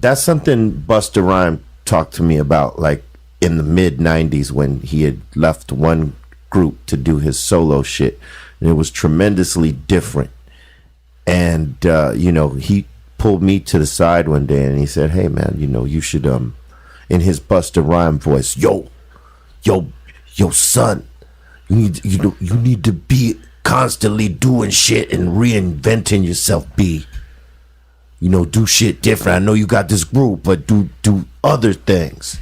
that's something Busta Rhymes talked to me about, like in the mid 90s when he had left one group to do his solo shit, and it was tremendously different. And he pulled me to the side one day and he said, "Hey man, you should in his Busta Rhymes voice, yo son, you need to be constantly doing shit and reinventing yourself, do shit different. I know you got this group, but do other things."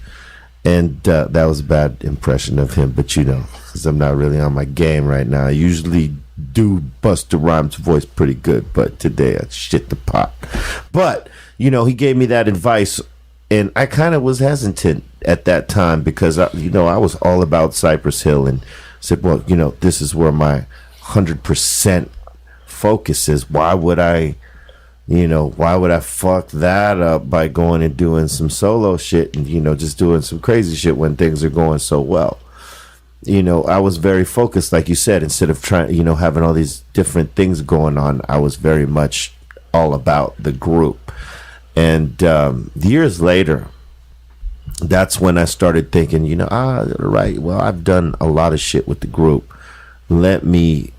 And that was a bad impression of him, but because I'm not really on my game right now. I usually do Busta Rhymes' voice pretty good, but today I shit the pot. But he gave me that advice, and I kind of was hesitant at that time because I was all about Cypress Hill and said, well, this is where my 100% focus is. Why would I fuck that up by going and doing some solo shit and just doing some crazy shit when things are going so well? I was very focused, like you said. Instead of trying, having all these different things going on, I was very much all about the group. And years later, that's when I started thinking, right, well, I've done a lot of shit with the group. Let me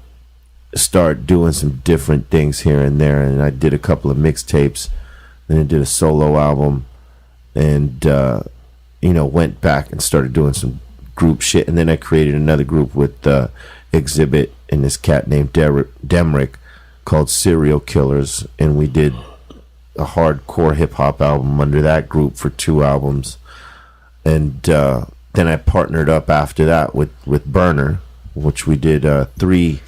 start doing some different things here and there. And I did a couple of mixtapes, then I did a solo album, and went back and started doing some group shit. And then I created another group with Exhibit and this cat named Demrick called Serial Killers, and we did a hardcore hip-hop album under that group for 2 albums. And then I partnered up after that with Burner, which we did 3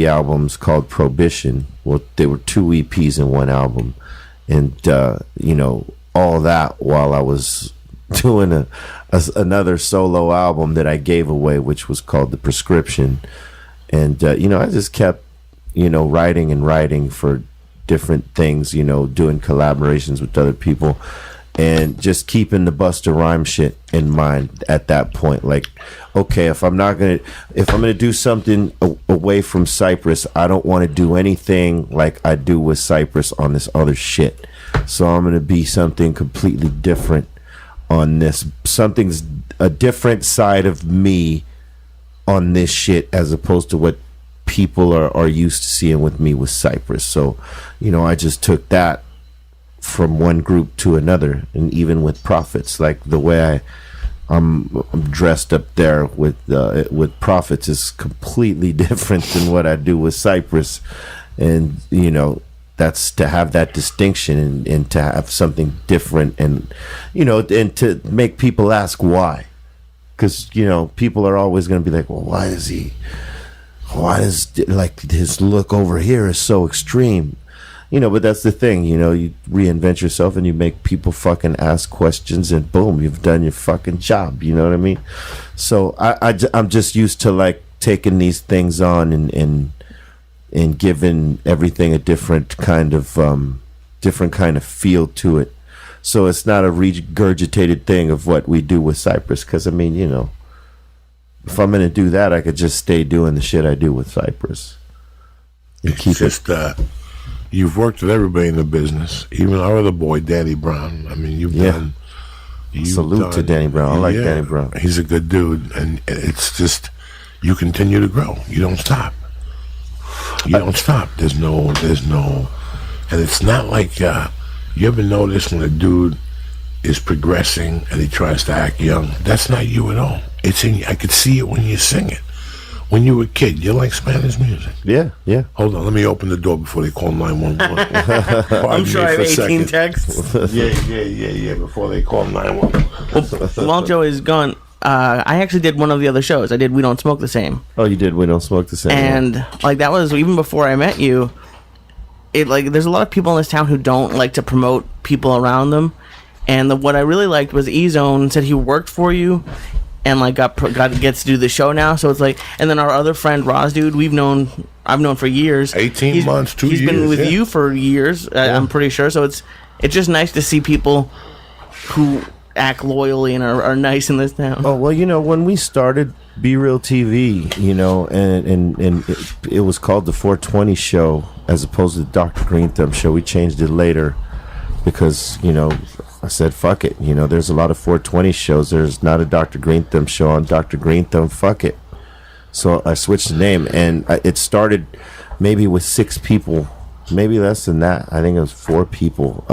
albums called Prohibition. Well, they were 2 EPs in 1 album. And all that while I was doing another solo album that I gave away, which was called The Prescription. And I just kept writing for different things, doing collaborations with other people, and just keeping the Busta Rhymes shit in mind at that point. Like, okay, if I'm gonna do something away from Cypress, I don't want to do anything like I do with Cypress on this other shit. So I'm gonna be something completely different on this. Something's a different side of me on this shit as opposed to what people are used to seeing with me with Cypress. So, I just took that from one group to another, and even with Prophets, like the way I'm dressed up there with Prophets is completely different than what I do with Cypress. And that's to have that distinction and to have something different, and and to make people ask why, because people are always going to be like, well, why does like his look over here is so extreme, but that's the thing, you reinvent yourself and you make people fucking ask questions, and boom, you've done your fucking job. You know what I mean? So I'm just used to like taking these things on and giving everything a different kind of feel to it. So it's not a regurgitated thing of what we do with Cypress, because if I'm gonna do that, I could just stay doing the shit I do with Cypress. You've worked with everybody in the business, even our other boy, Danny Brown. I mean, Salute to Danny Brown. I like Danny Brown. He's a good dude, and it's just, you continue to grow. You don't stop. There's no, and it's not like, you ever notice when a dude is progressing and he tries to act young? That's not you at all. It's in you. I could see it when you sing it. When you were a kid, you like Spanish music. Yeah. Hold on, let me open the door before they call 911. I'm sure I have 18 texts. Yeah, before they call 911. While Joe is gone, I actually did one of the other shows. I did We Don't Smoke the Same. Oh, you did We Don't Smoke the Same. And like that was even before I met you. There's a lot of people in this town who don't like to promote people around them. And what I really liked was E-Zone said he worked for you and like gets to do the show now. So it's like, and then our other friend Roz, dude, I've known for years. 18 months, 2 years. He's been with you for years, I'm pretty sure. So it's just nice to see people who act loyally and are nice in this town. Oh, well, when we started Be Real TV, and it was called the 420 show as opposed to the Dr. Green Thumb show. We changed it later. because, I said, fuck it. There's a lot of 420 shows. There's not a Dr. Green Thumb show on Dr. Green Thumb. Fuck it. So I switched the name, and it started maybe with 6 people, maybe less than that. I think it was 4 people.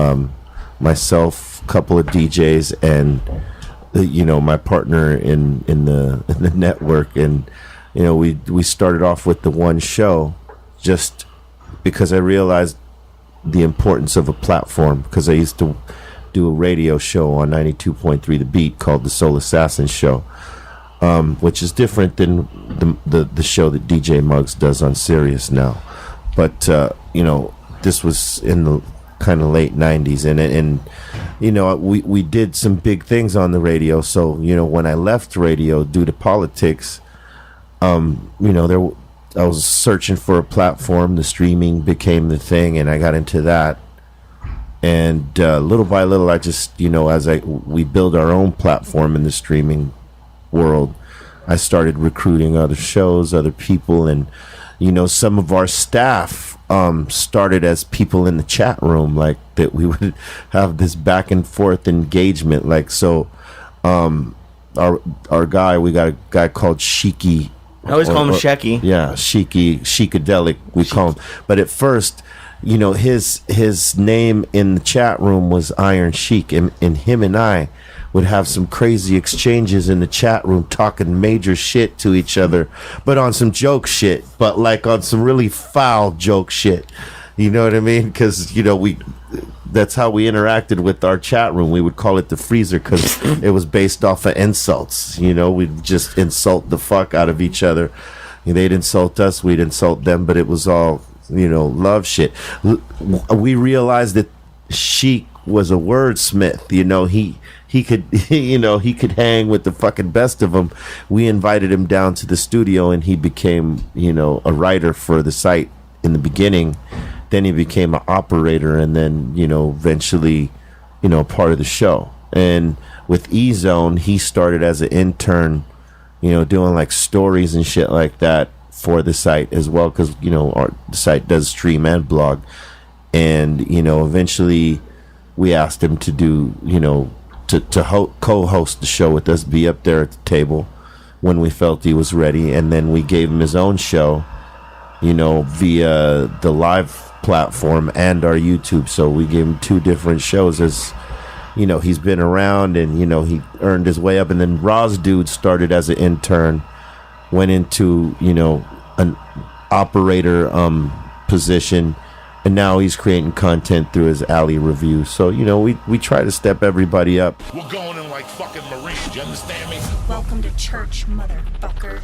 Myself, a couple of DJs, and my partner in the network, and we started off with the one show, just because I realized the importance of a platform, because I used to do a radio show on 92.3 The Beat called The Soul Assassin Show, which is different than the show that DJ Muggs does on Sirius now. But this was in the kind of late 90s, and we did some big things on the radio. So when I left radio due to politics, I was searching for a platform. The streaming became the thing, and I got into that. And little by little, I just, we build our own platform in the streaming world, I started recruiting other shows, other people, and some of our staff started as people in the chat room, like that. We would have this back and forth engagement, like so. Our guy, we got a guy called Shiki. I always call him Shecky. Yeah, Shikadelic, we call him. But at first, his name in the chat room was Iron Sheik, and him and I would have some crazy exchanges in the chat room, talking major shit to each other, but on some joke shit, but like on some really foul joke shit. You know what I mean? Because that's how we interacted with our chat room. We would call it the freezer because it was based off of insults. We'd just insult the fuck out of each other. They'd insult us, we'd insult them, but it was all love shit. We realized that Sheik was a wordsmith. He could he could hang with the fucking best of them. We invited him down to the studio, and he became a writer for the site in the beginning. Then he became an operator, and then eventually part of the show. And with E-Zone, he started as an intern, doing like stories and shit like that for the site as well, because the site does stream and blog. And eventually we asked him to do co-host the show with us, be up there at the table when we felt he was ready. And then we gave him his own show via the live platform and our YouTube. So we gave him 2 different shows. As he's been around, and he earned his way up. And then Roz Dude started as an intern, went into an operator position, and now he's creating content through his Alley review. So we try to step everybody up. We're going in like fucking Marines, you understand me? Welcome to church, motherfucker.